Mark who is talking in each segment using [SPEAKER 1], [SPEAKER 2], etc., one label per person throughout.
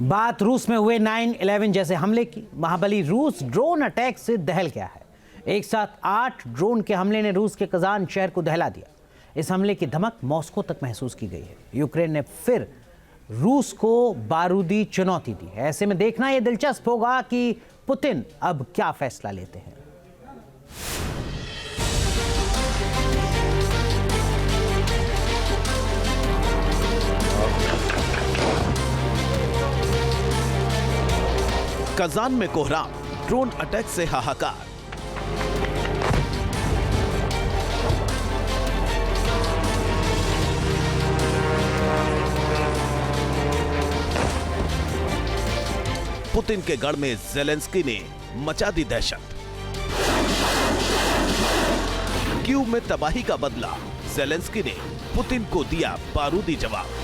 [SPEAKER 1] बात रूस में हुए 9/11 जैसे हमले की। महाबली रूस ड्रोन अटैक से दहल गया है। एक साथ 8 ड्रोन के हमले ने रूस के कजान शहर को दहला दिया। इस हमले की धमक मॉस्को तक महसूस की गई है। यूक्रेन ने फिर रूस को बारूदी चुनौती दी है। ऐसे में देखना यह दिलचस्प होगा कि पुतिन अब क्या फैसला लेते हैं।
[SPEAKER 2] कजान में कोहराम, ड्रोन अटैक से हाहाकार। पुतिन के गढ़ में ज़ेलेंस्की ने मचा दी दहशत। कीव में तबाही का बदला, ज़ेलेंस्की ने पुतिन को दिया बारूदी जवाब।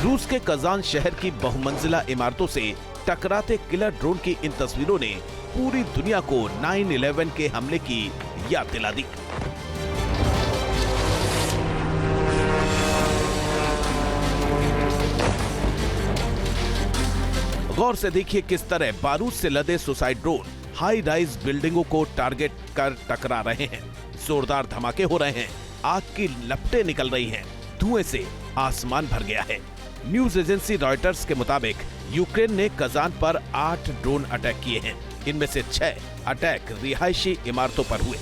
[SPEAKER 2] रूस के कजान शहर की बहुमंजिला इमारतों से टकराते किलर ड्रोन की इन तस्वीरों ने पूरी दुनिया को 9/11 के हमले की याद दिला दी। गौर से देखिए किस तरह बारूद से लदे सुसाइड ड्रोन हाई राइज बिल्डिंगों को टारगेट कर टकरा रहे हैं। जोरदार धमाके हो रहे हैं, आग की लपटें निकल रही हैं, धुएं से आसमान भर गया है। न्यूज एजेंसी रॉयटर्स के मुताबिक यूक्रेन ने कजान पर 8 ड्रोन अटैक किए हैं। इनमें से 6 अटैक रिहायशी इमारतों पर हुए।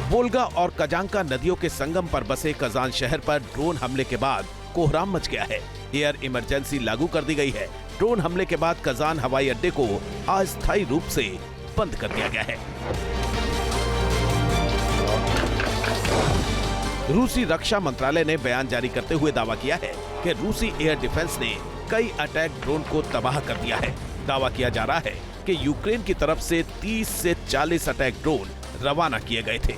[SPEAKER 2] वोल्गा और कजांका नदियों के संगम पर बसे कजान शहर पर ड्रोन हमले के बाद कोहराम मच गया है। एयर इमरजेंसी लागू कर दी गई है। ड्रोन हमले के बाद कजान हवाई अड्डे को अस्थायी रूप से बंद कर दिया गया है। रूसी रक्षा मंत्रालय ने बयान जारी करते हुए दावा किया है कि रूसी एयर डिफेंस ने कई अटैक ड्रोन को तबाह कर दिया है। दावा किया जा रहा है कि यूक्रेन की तरफ से 30 से 40 अटैक ड्रोन रवाना किए गए थे।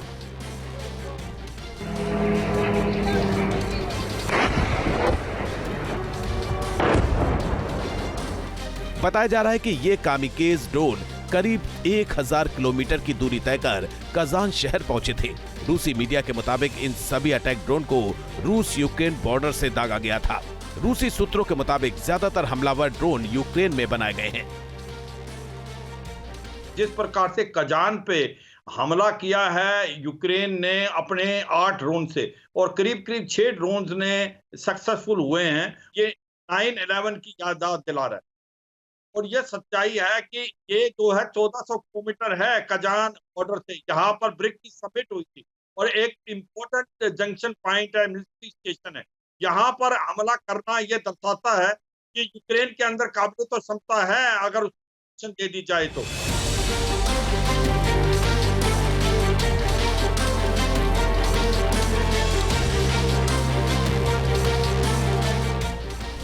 [SPEAKER 2] बताया जा रहा है कि ये कामिकेज ड्रोन करीब 1000 किलोमीटर की दूरी तय कर कजान शहर पहुंचे थे। रूसी मीडिया के मुताबिक इन सभी अटैक ड्रोन को रूस यूक्रेन बॉर्डर से दागा गया था। रूसी सूत्रों के मुताबिक ज्यादातर हमलावर ड्रोन यूक्रेन में बनाए गए हैं।
[SPEAKER 3] जिस प्रकार से कजान पे हमला किया है यूक्रेन ने अपने 8 ड्रोन से, और करीब 6 ड्रोन ने सक्सेसफुल हुए हैं, ये 9/11 की याद दिला रहा है। और ये सच्चाई है कि ये जो है 1400 किलोमीटर है कजान बॉर्डर से, यहाँ पर ब्रिक की समिट हुई थी और एक इम्पोर्टेंट जंक्शन पॉइंट है, मिलिट्री स्टेशन है। यहाँ पर हमला करना ये दर्शाता है कि यूक्रेन के अंदर काबिलियत और क्षमता है अगर उसको दे दी जाए तो।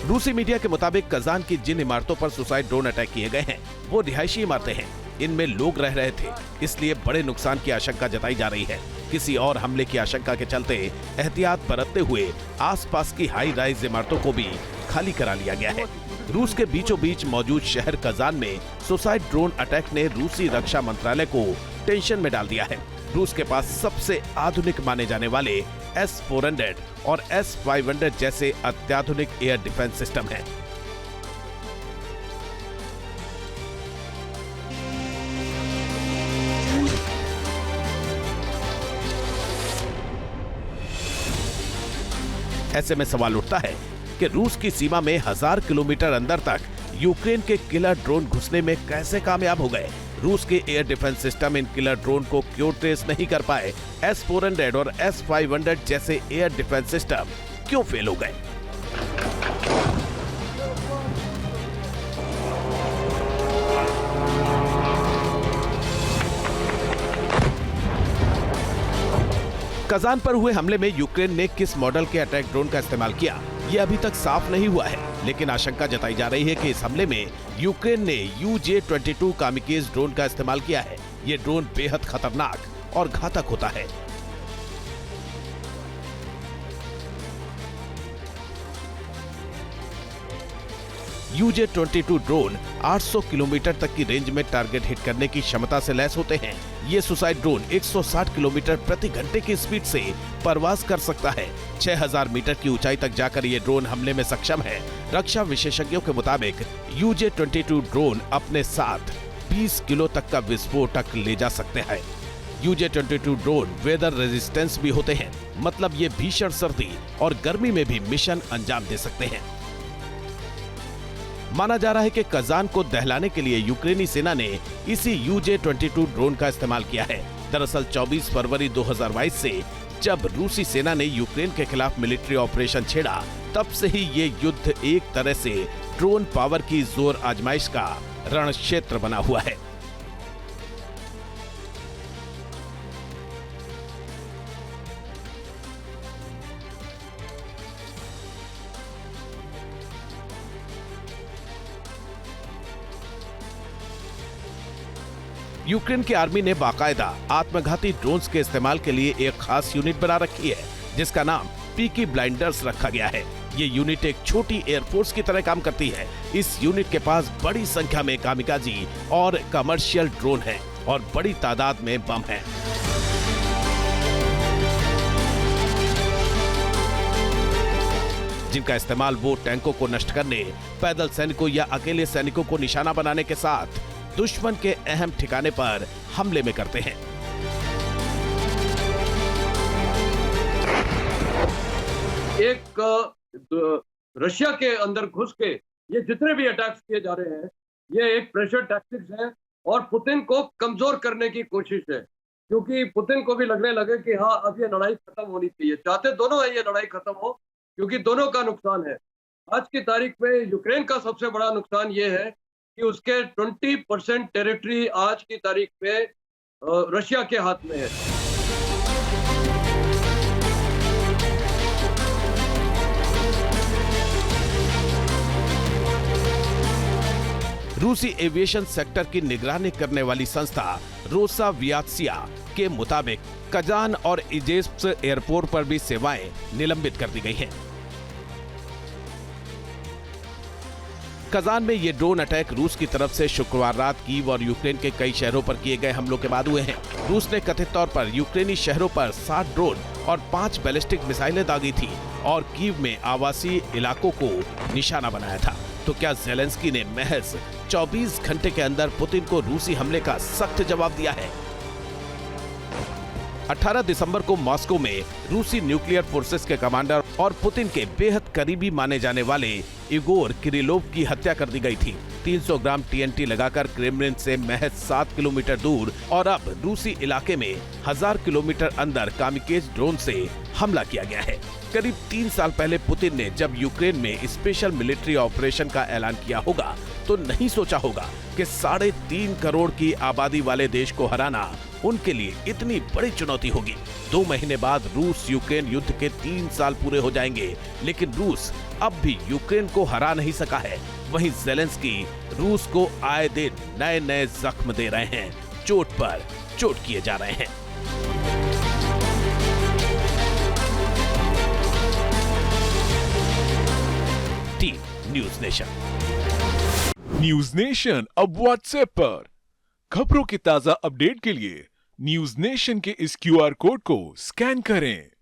[SPEAKER 2] रूसी मीडिया के मुताबिक कजान की जिन इमारतों पर सुसाइड ड्रोन अटैक किए गए हैं वो रिहायशी इमारतें हैं। इनमें लोग रह रहे थे, इसलिए बड़े नुकसान की आशंका जताई जा रही है। किसी और हमले की आशंका के चलते एहतियात बरतते हुए आसपास की हाई राइज इमारतों को भी खाली करा लिया गया है। रूस के बीचों बीच मौजूद शहर कजान में सुसाइड ड्रोन अटैक ने रूसी रक्षा मंत्रालय को टेंशन में डाल दिया है। रूस के पास सबसे आधुनिक माने जाने वाले S-400 और S-500 जैसे अत्याधुनिक एयर डिफेंस सिस्टम हैं। ऐसे में सवाल उठता है कि रूस की सीमा में 1000 किलोमीटर अंदर तक यूक्रेन के किलर ड्रोन घुसने में कैसे कामयाब हो गए। रूस के air defence system in killer drone को क्यों ट्रेस नहीं कर पाए। S-400 और S-500 जैसे एयर डिफेंस सिस्टम क्यों फेल हो गए। कजान पर हुए हमले में यूक्रेन ने किस मॉडल के अटैक ड्रोन का इस्तेमाल किया, ये अभी तक साफ नहीं हुआ है। लेकिन आशंका जताई जा रही है कि इस हमले में यूक्रेन ने UJ-22 कामिकेज ड्रोन का इस्तेमाल किया है। ये ड्रोन बेहद खतरनाक और घातक होता है। UJ-22 ड्रोन 800 किलोमीटर तक की रेंज में टारगेट हिट करने की क्षमता से लैस होते हैं। ये सुसाइड ड्रोन 160 किलोमीटर प्रति घंटे की स्पीड से परवाज कर सकता है। 6000 मीटर की ऊंचाई तक जाकर ये ड्रोन हमले में सक्षम है। रक्षा विशेषज्ञों के मुताबिक UJ-22 ड्रोन अपने साथ 20 किलो तक का विस्फोटक ले जा सकते हैं। UJ-22 ड्रोन वेदर रेजिस्टेंस भी होते हैं, मतलब ये भीषण सर्दी और गर्मी में भी मिशन अंजाम दे सकते हैं। माना जा रहा है कि कजान को दहलाने के लिए यूक्रेनी सेना ने इसी UJ-22 ड्रोन का इस्तेमाल किया है। दरअसल 24 फरवरी 2022 से जब रूसी सेना ने यूक्रेन के खिलाफ मिलिट्री ऑपरेशन छेड़ा, तब से ही ये युद्ध एक तरह से ड्रोन पावर की जोर आजमाइश का रण क्षेत्र बना हुआ है। यूक्रेन की आर्मी ने बाकायदा आत्मघाती ड्रोन्स के इस्तेमाल के लिए एक खास यूनिट बना रखी है, जिसका नाम पीकी ब्लाइंडर्स रखा गया है। ये यूनिट एक छोटी एयरफोर्स की तरह काम करती है। इस यूनिट के पास बड़ी संख्या में कामिकाजी और कमर्शियल ड्रोन हैं और बड़ी तादाद में बम हैं। जिनका इस्तेमाल वो टैंकों को नष्ट करने, पैदल सैनिकों या अकेले सैनिकों को निशाना बनाने के साथ दुश्मन के अहम ठिकाने पर हमले में करते हैं।
[SPEAKER 4] एक रशिया के अंदर घुस के ये जितने भी अटैक्स किए जा रहे हैं, ये एक प्रेशर टैक्टिक्स है और पुतिन को कमजोर करने की कोशिश है, क्योंकि पुतिन को भी लगने लगे कि हाँ, अब ये लड़ाई खत्म होनी चाहिए। चाहते दोनों है ये लड़ाई खत्म हो, क्योंकि दोनों का नुकसान है। आज की तारीख में यूक्रेन का सबसे बड़ा नुकसान ये है कि उसके 20% टेरिटरी आज की तारीख में रशिया के हाथ में है।
[SPEAKER 2] रूसी एविएशन सेक्टर की निगरानी करने वाली संस्था रोसावियात्सिया के मुताबिक कजान और इजेप्ट एयरपोर्ट पर भी सेवाएं निलंबित कर दी गई हैं। कजान में ये ड्रोन अटैक रूस की तरफ से शुक्रवार रात कीव और यूक्रेन के कई शहरों पर किए गए हमलों के बाद हुए हैं। रूस ने कथित तौर पर यूक्रेनी शहरों पर 60 ड्रोन और 5 बैलिस्टिक मिसाइलें दागी थी और कीव में आवासीय इलाकों को निशाना बनाया था। तो क्या जेलेंस्की ने महज 24 घंटे के अंदर पुतिन को रूसी हमले का सख्त जवाब दिया है? 18 दिसंबर को मॉस्को में रूसी न्यूक्लियर फोर्सेस के कमांडर और पुतिन के बेहद करीबी माने जाने वाले इगोर किरिलोव की हत्या कर दी गई थी। 300 ग्राम TNT लगाकर क्रेमलिन से महज 7 किलोमीटर दूर और अब रूसी इलाके में 1000 किलोमीटर अंदर कामिकेज ड्रोन से हमला किया गया है। करीब 3 साल पहले पुतिन ने जब यूक्रेन में स्पेशल मिलिट्री ऑपरेशन का ऐलान किया होगा, तो नहीं सोचा होगा कि 3.5 करोड़ की आबादी वाले देश को हराना उनके लिए इतनी बड़ी चुनौती होगी। 2 महीने बाद रूस यूक्रेन युद्ध के 3 साल पूरे हो जाएंगे, लेकिन रूस अब भी यूक्रेन को हरा नहीं सका है। वहीं जेलेंस्की रूस को आए दिन नए नए जख्म दे रहे हैं, चोट पर चोट किए जा रहे हैं। Team news nation.
[SPEAKER 5] News nation अब व्हाट्सएप पर खबरों की ताजा अपडेट के लिए न्यूज नेशन के इस QR कोड को स्कैन करें